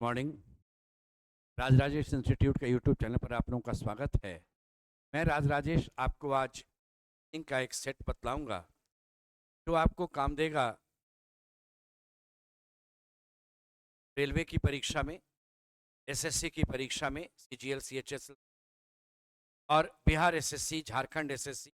Morning. राज Rajesh institute के YouTube channel पर आप लोगों का स्वागत है। मैं राज राजेश आपको आज इनका एक सेट बतलाऊंगा जो आपको काम देगा रेलवे की परीक्षा में, एसएससी की परीक्षा में, सीजीएल सीएचएसएल और बिहार एसएससी, झारखंड एसएससी,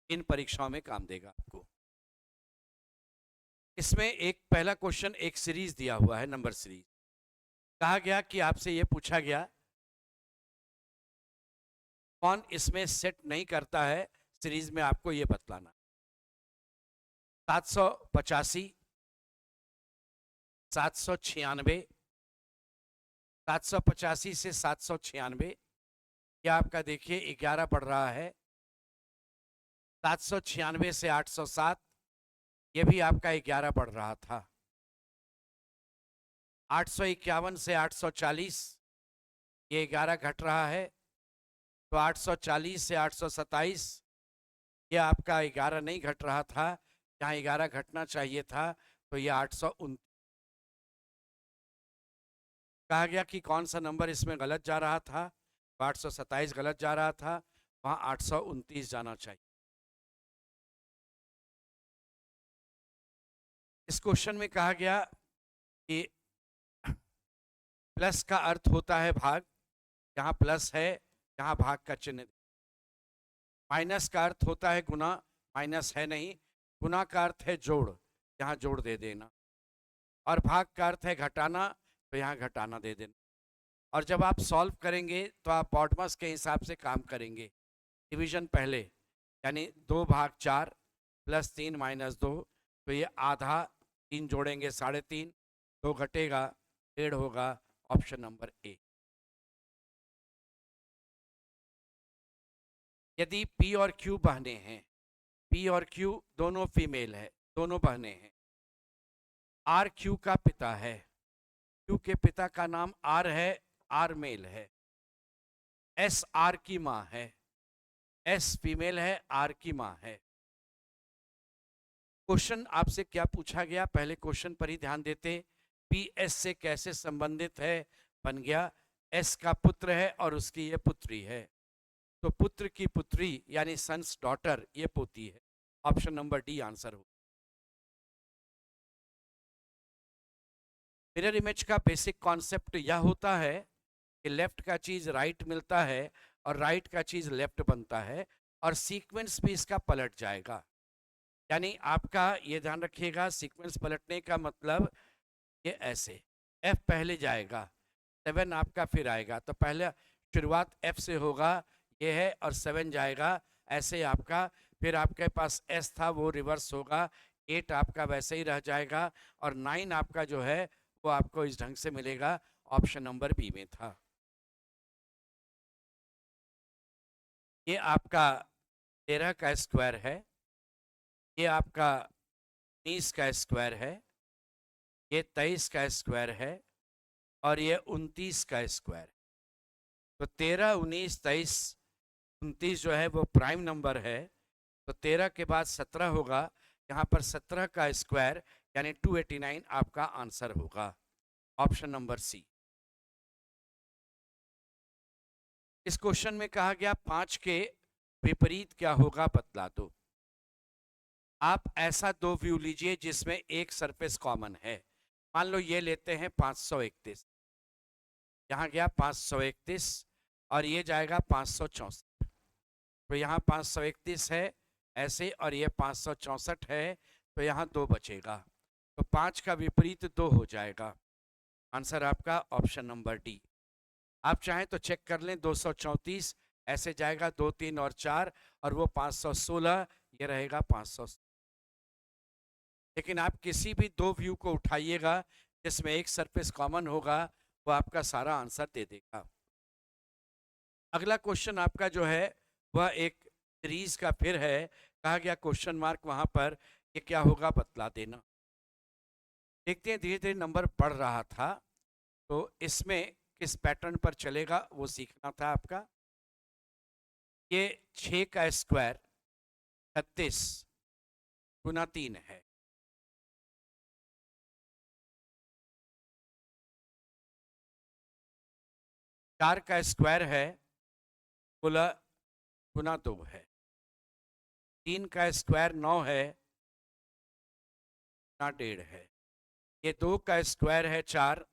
इन परीक्षाओं में काम देगा आपको। इसमें एक पहला क्वेश्चन एक सीरीज दिया हुआ है, नंबर सीरीज। कहा गया कि आपसे ये पूछा गया कौन इसमें सेट नहीं करता है, सीरीज में आपको ये बतलाना। 785, 796, 785 से 796, यह आपका देखिए 11 बढ़ रहा है। 796 से 807, यह भी आपका 11 बढ़ रहा था। 851 से 840, ये 11 घट रहा है। तो 840 से 827, यह आपका 11 नहीं घट रहा था, जहाँ 11 घटना चाहिए था, तो यह 829। कहा गया कि कौन सा नंबर इसमें गलत जा रहा था, तो 827 गलत जा रहा था, वहाँ 829 जाना चाहिए। इस क्वेश्चन में कहा गया कि प्लस का अर्थ होता है भाग, जहाँ प्लस है यहाँ भाग का चिन्ह। माइनस का अर्थ होता है गुना, माइनस है नहीं। गुना का अर्थ है जोड़, यहाँ जोड़ दे देना। और भाग का अर्थ है घटाना, तो यहाँ घटाना दे देना। और जब आप सॉल्व करेंगे तो आप बॉडमस के हिसाब से काम करेंगे। डिवीजन पहले, यानी 2/4 प्लस 3 माइनस 2, तो ये आधा, 3 जोड़ेंगे 3.5, 2 घटेगा 1.5 होगा। Option number A. यदि पी और क्यू बहने हैं, पी और क्यू दोनों फीमेल है, दोनों बहने हैं। आर क्यू का पिता है, क्यू के पिता का नाम आर है, आर मेल है। एस आर की माँ है, एस फीमेल है, आर की माँ है। क्वेश्चन आपसे क्या पूछा गया, पहले क्वेश्चन पर ही ध्यान देते। पी एस से कैसे संबंधित है, बन गया एस का पुत्र है और उसकी ये पुत्री है, तो पुत्र की पुत्री यानी सन्स डॉटर ये पोती है। ऑप्शन नंबर डी आंसर हो। मिरर इमेज का बेसिक कॉन्सेप्ट यह होता है कि लेफ्ट का चीज राइट मिलता है और राइट का चीज लेफ्ट बनता है, और सीक्वेंस भी इसका पलट जाएगा। यानी आपका ये ध्यान रखिएगा, सीक्वेंस पलटने का मतलब ये ऐसे, एफ पहले जाएगा, 7 आपका फिर आएगा, तो पहले शुरुआत एफ से होगा, ये है, और 7 जाएगा ऐसे आपका। फिर आपके पास एस था वो रिवर्स होगा, 8 आपका वैसे ही रह जाएगा, और 9 आपका जो है वो आपको इस ढंग से मिलेगा। ऑप्शन नंबर बी में था। ये आपका 13 का स्क्वायर है, ये आपका 19 का स्क्वायर है, ये 23 का स्क्वायर है, और ये 29 का स्क्वायर। तो 13, 19, 23, 29 जो है वो प्राइम नंबर है, तो 13 के बाद 17 होगा, यहाँ पर 17 का स्क्वायर यानी 289 आपका आंसर होगा। Option number C. इस क्वेश्चन में कहा गया 5 के विपरीत क्या होगा, बतला दो। आप ऐसा दो व्यू लीजिए जिसमें एक सरफेस कॉमन है। मान लो ये लेते हैं 531, यहाँ गया 531 और ये जाएगा 564, तो यहाँ 531 है ऐसे, और ये 564 है, तो यहाँ 2 बचेगा, तो 5 का विपरीत 2 हो जाएगा। आंसर आपका ऑप्शन नंबर डी। आप चाहें तो चेक कर लें, 234 ऐसे जाएगा, 2, 3 और 4, और वो 516, ये रहेगा 500। लेकिन आप किसी भी दो व्यू को उठाइएगा जिसमें एक सरफेस कॉमन होगा, वो आपका सारा आंसर दे देगा। अगला क्वेश्चन आपका जो है वह एक सीरीज का फिर है। कहा गया क्वेश्चन मार्क वहां पर, ये क्या होगा बतला देना। देखते हैं, धीरे धीरे नंबर बढ़ रहा था, तो इसमें किस पैटर्न पर चलेगा वो सीखना था आपका। ये 6 का स्क्वायर 36 गुना 3 है, 4 का स्क्वायर है गुना 2 है। 3 का स्क्वायर 9 है गुना 1.5 है। ये 2 का स्क्वायर है 4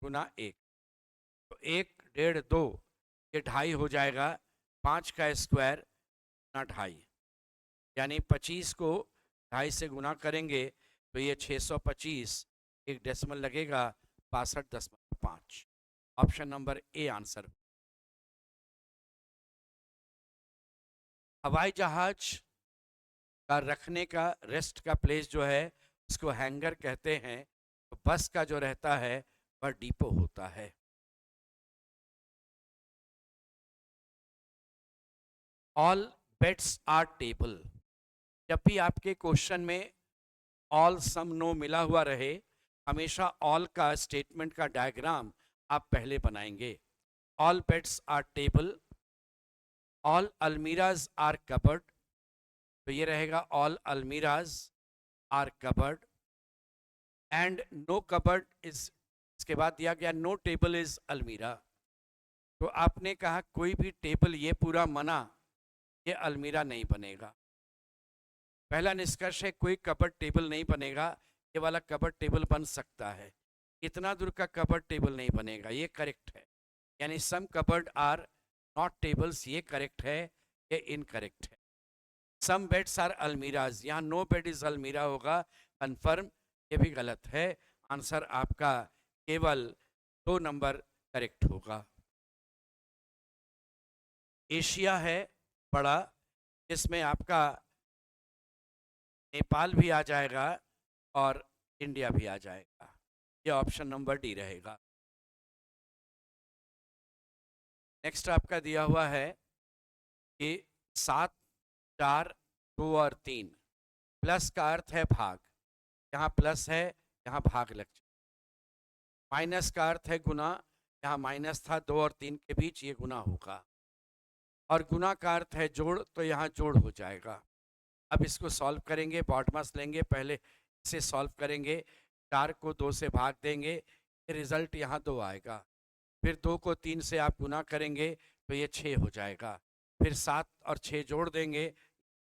गुना 1, तो 1, 1.5, 2, ये 2.5 हो जाएगा। 5 का स्क्वायर गुना 2.5, यानी 25 को 2.5 से गुना करेंगे तो ये 625, एक डेसिमल लगेगा 62.5। Option number A answer. हवाई जहाज का रखने का रेस्ट का प्लेस जो है उसको हैंगर कहते हैं। तो बस का जो रहता है वह डिपो होता है। All beds are table. जब भी आपके क्वेश्चन में ऑल सम नो मिला हुआ रहे, हमेशा ऑल का स्टेटमेंट का डायग्राम आप पहले बनाएंगे। All beds are table, all almirahs are cupboard, तो ये रहेगा all almirahs are cupboard and no cupboard is, इसके बाद दिया गया नो टेबल इज अलमीरा। तो आपने कहा कोई भी टेबल, ये पूरा मना, ये अलमीरा नहीं बनेगा। पहला निष्कर्ष है कोई कबर्ड टेबल नहीं बनेगा। ये वाला कबर्ड टेबल बन सकता है, इतना दूर का कबर्ड टेबल नहीं बनेगा, ये करेक्ट है। यानी सम कबर्ड आर नॉट टेबल्स, ये करेक्ट है, ये इनकरेक्ट है। सम बेड्स आर अलमीराज, यहाँ नो बेड इज अलमीरा होगा, कंफर्म, ये भी गलत है। आंसर आपका केवल 2 नंबर करेक्ट होगा। एशिया है बड़ा, जिसमें आपका नेपाल भी आ जाएगा और इंडिया भी आ जाएगा। ये ऑप्शन नंबर डी रहेगा। नेक्स्ट आपका दिया हुआ है कि 7, 4, 2 और 3, प्लस का अर्थ है भाग, यहाँ प्लस है, यहाँ भाग लग जाए। माइनस का अर्थ है गुना, यहाँ माइनस था, 2 और 3 के बीच, ये गुना होगा। और गुना का अर्थ है जोड़, तो यहाँ जोड़ हो जाएगा। अब इसको सॉल्व करेंगे, बॉडमास लेंगे, पहले इसे सॉल्व करेंगे। 4 को 2 से भाग देंगे, ये रिजल्ट यहाँ 2 आएगा। फिर 2 को 3 से आप गुना करेंगे तो ये 6 हो जाएगा। फिर 7 और 6 जोड़ देंगे,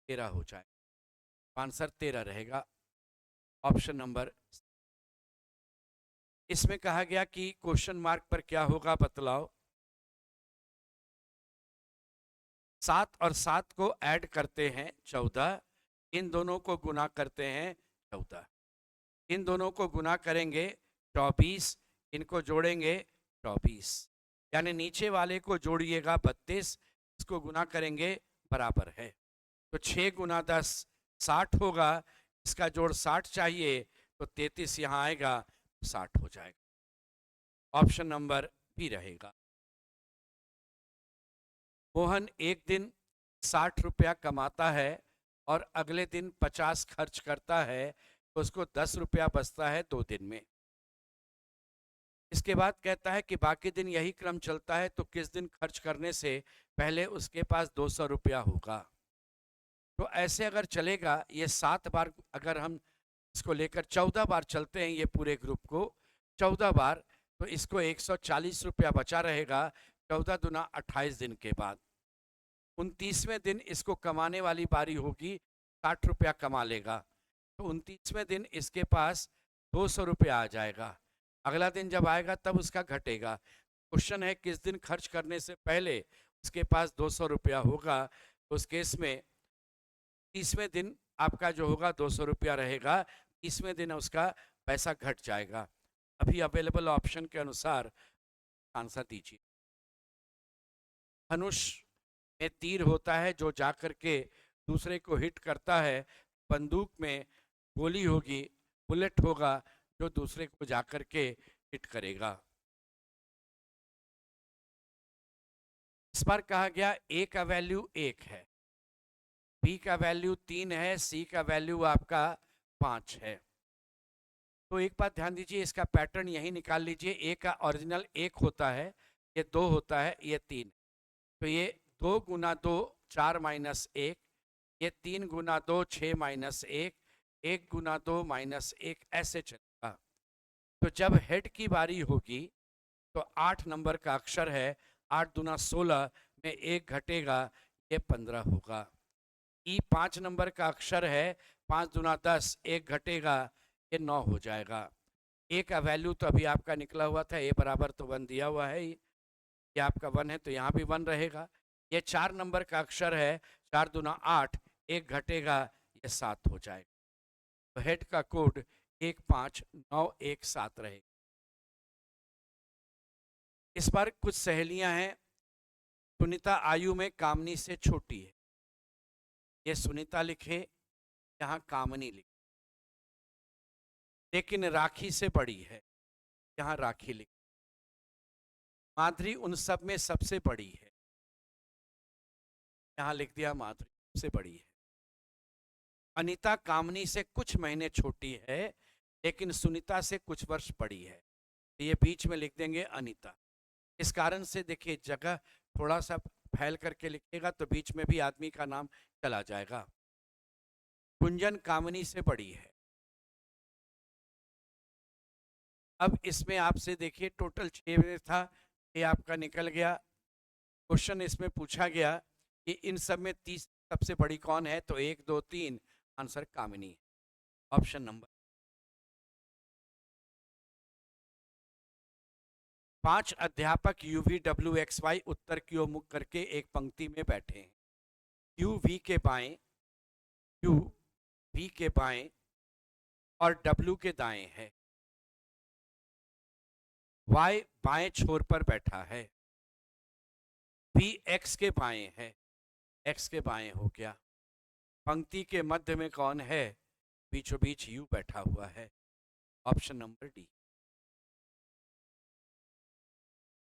13 हो जाएगा। आंसर 13 रहेगा, ऑप्शन नंबर। इसमें कहा गया कि क्वेश्चन मार्क पर क्या होगा बतलाओ। 7 और 7 को ऐड करते हैं 14, इन दोनों को गुना करते हैं 14, इन दोनों को गुना करेंगे 24, इनको जोड़ेंगे 24, यानी नीचे वाले को जोड़िएगा 32, इसको गुना करेंगे बराबर है। तो 6 गुना 10 60 होगा, इसका जोड़ 60 चाहिए, तो 33 यहाँ आएगा, 60 हो जाएगा। ऑप्शन नंबर बी रहेगा। मोहन एक दिन 60 रुपया कमाता है और अगले दिन 50 खर्च करता है, तो उसको 10 रुपया बचता है 2 दिन में। इसके बाद कहता है कि बाकी दिन यही क्रम चलता है, तो किस दिन खर्च करने से पहले उसके पास 200 रुपया होगा। तो ऐसे अगर चलेगा, ये 7 बार अगर हम इसको लेकर 14 बार चलते हैं, ये पूरे ग्रुप को 14 बार, तो इसको 140 रुपया बचा रहेगा। 14 दूना 28 दिन के बाद 29वें दिन इसको कमाने वाली बारी होगी, 60 रुपया कमा लेगा, तो 29वें दिन इसके पास 200 रुपया आ जाएगा। अगला दिन जब आएगा तब उसका घटेगा। क्वेश्चन है किस दिन खर्च करने से पहले उसके पास 200 रुपया होगा। तो उस केस में 30वें दिन आपका जो होगा 200 रुपया रहेगा, 30वें दिन उसका पैसा घट जाएगा। अभी अवेलेबल ऑप्शन के अनुसार आंसर दीजिए। धनुष में तीर होता है जो जाकर के दूसरे को हिट करता है, बंदूक में गोली होगी, बुलेट होगा जो दूसरे को जाकर के हिट करेगा। इस बार कहा गया ए का वैल्यू 1 है, बी का वैल्यू 3 है, सी का वैल्यू आपका 5 है। तो एक बात ध्यान दीजिए, इसका पैटर्न यही निकाल लीजिए। ए का ओरिजिनल 1 होता है, ये 2 होता है, ये 3, तो ये 2 गुना 2 4 माइनस 1, ये 3 गुना 2 6 माइनस 1, 1 गुना 2 माइनस 1, ऐसे चलेगा। तो जब हेड की बारी होगी तो 8 नंबर का अक्षर है, 8 दूना 16 में 1 घटेगा, ये 15 होगा। ई 5 नंबर का अक्षर है, 5 दूना 10, 1 घटेगा, ये 9 हो जाएगा। ए का वैल्यू तो अभी आपका निकला हुआ था, ए बराबर तो 1 दिया हुआ है, ये आपका 1 है तो यहाँ भी 1 रहेगा। ये 4 नंबर का अक्षर है, 4 दूना 8, 1 घटेगा, ये 7 हो जाएगा। तो हेड का कोड 15917 रहेगा। इस बार कुछ सहेलियां हैं। सुनीता आयु में कामनी से छोटी है, ये सुनीता लिखे, यहाँ कामनी लिखे। लेकिन राखी से बड़ी है, यहाँ राखी लिखे। माधुरी उन सब में सबसे बड़ी है, यहाँ लिख दिया माधुरी सबसे बड़ी है। अनीता कामनी से कुछ महीने छोटी है, लेकिन सुनीता से कुछ वर्ष बड़ी है, तो ये बीच में लिख देंगे अनीता। इस कारण से देखिए जगह थोड़ा सा फैल करके लिखेगा तो बीच में भी आदमी का नाम चला जाएगा। कुंजन कामनी से बड़ी है। अब इसमें आपसे देखिए टोटल 6 में था, ये आपका निकल गया। क्वेश्चन इसमें पूछा गया कि इन सब में 30 सबसे बड़ी कौन है, तो 1 2 3, आंसर कामिनी, ऑप्शन नंबर। 5 अध्यापक UVWXY उत्तर की ओर मुख करके एक पंक्ति में बैठे हैं। UV के बाएं, UV के बाएं और W के दाएं है। Y बाएं छोर पर बैठा है। V X के बाएं है, X के बाएं हो गया। पंक्ति के मध्य में कौन है, बीचों बीच U बैठा हुआ है, option number D.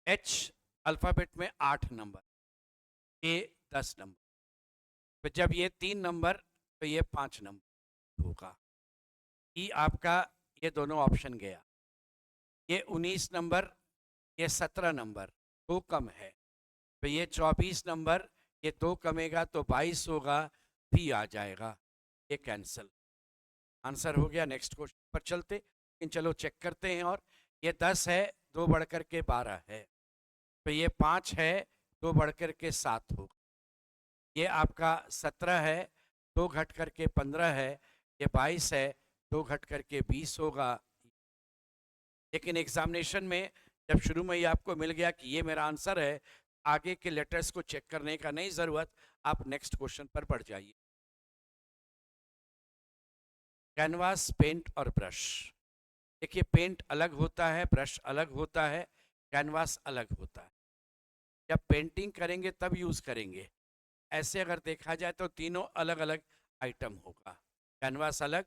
H alphabet में 8 नंबर, A 10 नंबर, तो जब ये 3 नंबर तो ये 5 नंबर होगा। E आपका ये दोनों ऑप्शन गया, ये 19 नंबर, ये 17 नंबर, 2 कम है, तो ये 24 नंबर, ये 2 कमेगा तो 22 होगा, भी आ जाएगा, ये कैंसल। आंसर हो गया। नेक्स्ट क्वेश्चन पर चलते, लेकिन चलो चेक करते हैं। और ये 10 है, 2 बढ़कर के 12 है, तो ये 5 है, 2 बढ़कर के 7 होगा। ये आपका 17 है, 2 घट करके 15 है, ये 22 है, 2 घट करके 20 होगा। लेकिन एग्जामिनेशन में जब शुरू में ही आपको मिल गया कि ये मेरा आंसर है, आगे के लेटर्स को चेक करने का नहीं जरूरत, आप नेक्स्ट क्वेश्चन पर बढ़ जाइए। कैनवास, पेंट और ब्रश। देखिए पेंट अलग होता है, ब्रश अलग होता है, कैनवास अलग होता है। जब पेंटिंग करेंगे तब यूज करेंगे, ऐसे अगर देखा जाए तो तीनों अलग अलग आइटम होगा। कैनवास अलग,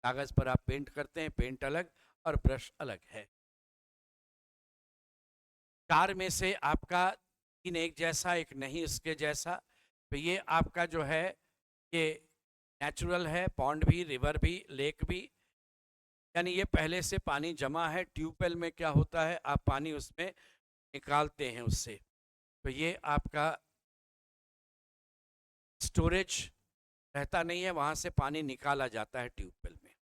कागज पर आप पेंट करते हैं, पेंट अलग, और ब्रश अलग है। 4 में से आपका 3 एक जैसा, एक नहीं इसके जैसा, तो ये आपका जो है ये नेचुरल है, पॉन्ड भी, रिवर भी, लेक भी, यानी ये पहले से पानी जमा है। ट्यूबवेल में क्या होता है, आप पानी उसमें निकालते हैं उससे, तो ये आपका स्टोरेज रहता नहीं है, वहां से पानी निकाला जाता है ट्यूबवेल में।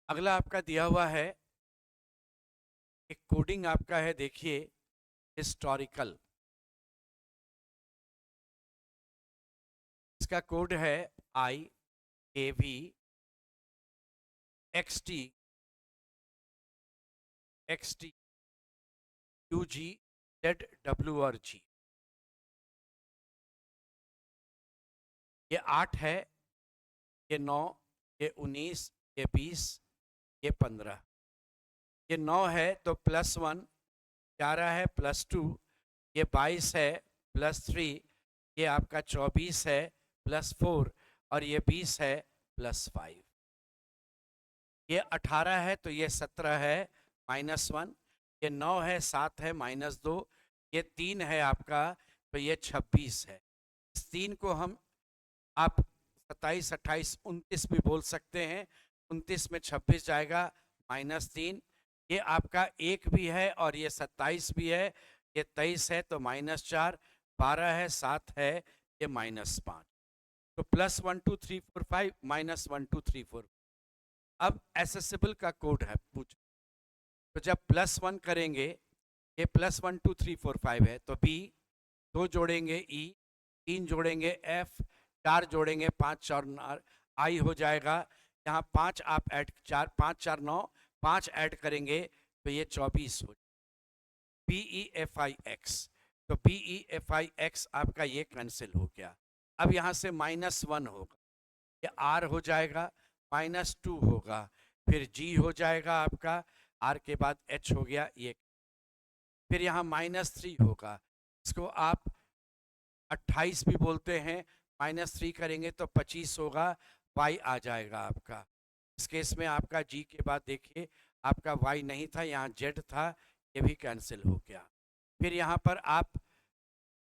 अगला आपका दिया हुआ है, एक कोडिंग आपका है, देखिए हिस्टोरिकल, इसका कोड है IAV XT UG ZW और G। ये 8 है, ये 9, ये 19, ये 20, ये 15। ये 9 है तो +1, 11 है +2, ये 22 है +3, ये आपका 24 है +4, और ये 20 है +5। ये 18 है तो ये 17 है -1, ये 9 है 7 है -2, ये 3 है आपका तो ये 26 है। इस 3 को हम आप 27, 28, 29 भी बोल सकते हैं। 29 में 26 जाएगा, -3, ये आपका 1 भी है और ये 27 भी है, ये 23 है तो -4, 12 है, 7 है, ये -5, तो +1 2 3 4 5, -1 2 3 4। अब एसेसिबल का कोड है, पूछ तो जब +1 करेंगे, ये +1 2 3 4 5 है, तो बी, 2 जोड़ेंगे ई, 3 जोड़ेंगे एफ, 4 जोड़ेंगे 5 और आई हो जाएगा। यहाँ 5 आप ऐड 4 5 4 9 5 ऐड करेंगे तो ये 24 हो, BEFIX। तो BEFIX आपका ये कैंसिल हो गया। अब यहाँ से -1 होगा, ये R हो जाएगा, -2 होगा, फिर G हो जाएगा आपका, R के बाद H हो गया ये, फिर यहाँ -3 होगा, इसको आप 28 भी बोलते हैं, -3 करेंगे तो 25 होगा, Y आ जाएगा आपका। इस केस में आपका G के बाद देखिए आपका Y नहीं था, यहाँ Z था, ये भी कैंसिल हो गया। फिर यहाँ पर आप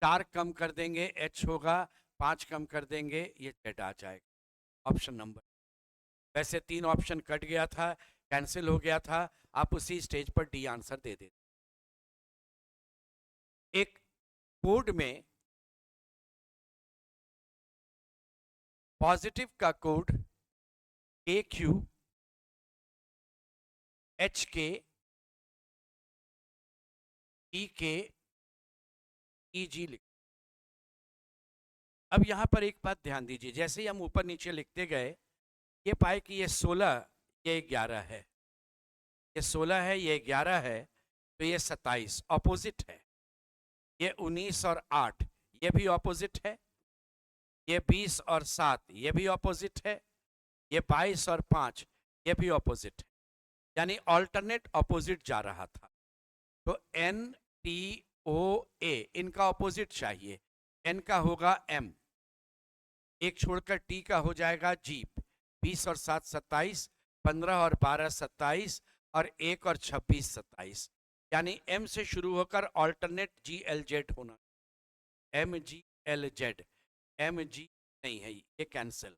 4 कम कर देंगे, H होगा, 5 कम कर देंगे, ये Z आ जाएगा। ऑप्शन नंबर, वैसे 3 ऑप्शन कट गया था, कैंसिल हो गया था, आप उसी स्टेज पर डी आंसर दे देते। एक कोड में पॉजिटिव का code AQ HK EK EG लिख। अब यहां पर एक बात ध्यान दीजिए, जैसे ही हम ऊपर नीचे लिखते गए, ये पाए कि ये 16, ये 11 है, ये 16 है, ये 11 है, तो ये 27 ऑपोजिट है। ये 19 और 8 ये भी ऑपोजिट है, ये 20 और 7 ये भी ऑपोजिट है, ये 22 और 5 ये भी ऑपोजिट है, यानी ऑल्टरनेट ऑपोजिट जा रहा था। तो NTOA इनका ऑपोजिट चाहिए, N का होगा M, एक छोड़कर T का हो जाएगा G, 20 और 7 27, 15 और 12 27 और 1 और 26 27, यानी M से शुरू होकर ऑल्टरनेट GLZ होना, MGLZ, MG नहीं है ये कैंसिल,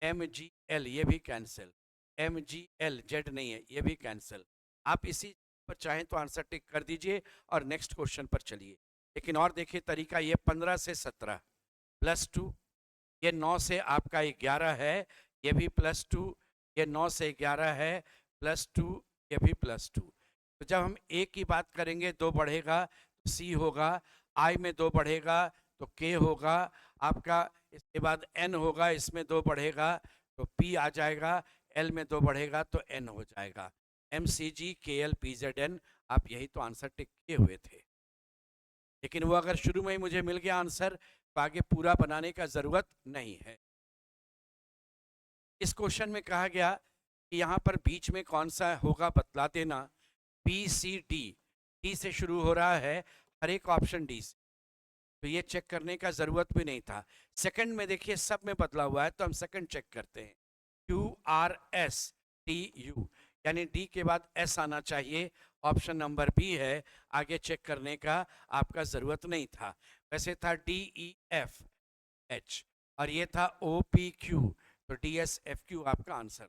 MGL ये भी कैंसिल, MGLZ नहीं है ये भी कैंसिल। आप इसी पर चाहें तो आंसर टिक कर दीजिए और नेक्स्ट क्वेश्चन पर चलिए। लेकिन और देखिए तरीका, ये 15 से 17 +2, ये 9 से आपका 11 है, ये भी +2, ये 9 से 11 है +2, ये भी +2। तो जब हम A की बात करेंगे 2 बढ़ेगा तो C होगा, I में 2 बढ़ेगा तो K होगा आपका, इसके बाद N होगा, इसमें 2 बढ़ेगा तो P आ जाएगा, L में 2 बढ़ेगा तो N हो जाएगा, MCG KL PZN। आप यही तो आंसर टिक किए हुए थे, लेकिन वो अगर शुरू में ही मुझे मिल गया आंसर तो आगे पूरा बनाने का जरूरत नहीं है। इस क्वेश्चन में कहा गया कि यहाँ पर बीच में कौन सा होगा बतला देना, BCD, D से शुरू हो रहा है, हर एक ऑप्शन D से, तो ये चेक करने का जरूरत भी नहीं था। सेकंड में देखिए सब में बदला हुआ है, तो हम सेकंड चेक करते हैं, QRSTU, यानी D के बाद S आना चाहिए, ऑप्शन नंबर B है, आगे चेक करने का आपका जरूरत नहीं था। वैसे था DEFH और ये था OPQ, तो DSFQ आपका आंसर।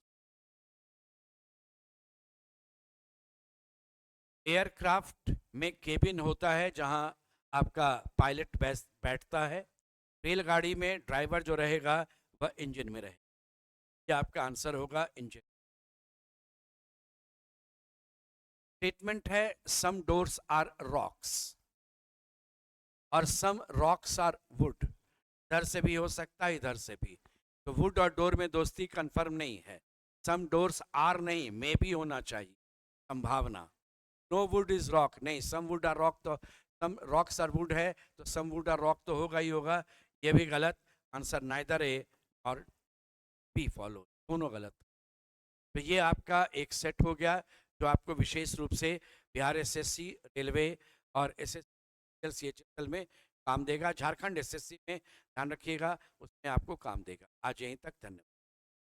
एयरक्राफ्ट में केबिन होता है जहां आपका पायलट बैठता है, रेलगाड़ी में ड्राइवर जो रहेगा वह इंजन में रहेगा, ये आपका आंसर होगा इंजन। स्टेटमेंट है सम डोर्स आर रॉक्स और सम रॉक्स आर वुड, इधर से भी हो सकता है इधर से भी, तो वुड और डोर में दोस्ती कंफर्म नहीं है, सम डोर्स आर नहीं, मे भी होना चाहिए संभावना, नो वुड इज रॉक नहीं, सम वुड आर रॉक, तो सम रॉक्स आर वुड है तो सम वुड आर रॉक तो होगा ही होगा, ये भी गलत आंसर, नाइदर ए और बी फॉलो, दोनों गलत। तो ये आपका एक सेट हो गया जो आपको विशेष रूप से बिहार SSC, रेलवे और SSC में काम देगा, झारखंड SSC में ध्यान रखिएगा उसमें आपको काम देगा। आज यहीं तक, धन्यवाद।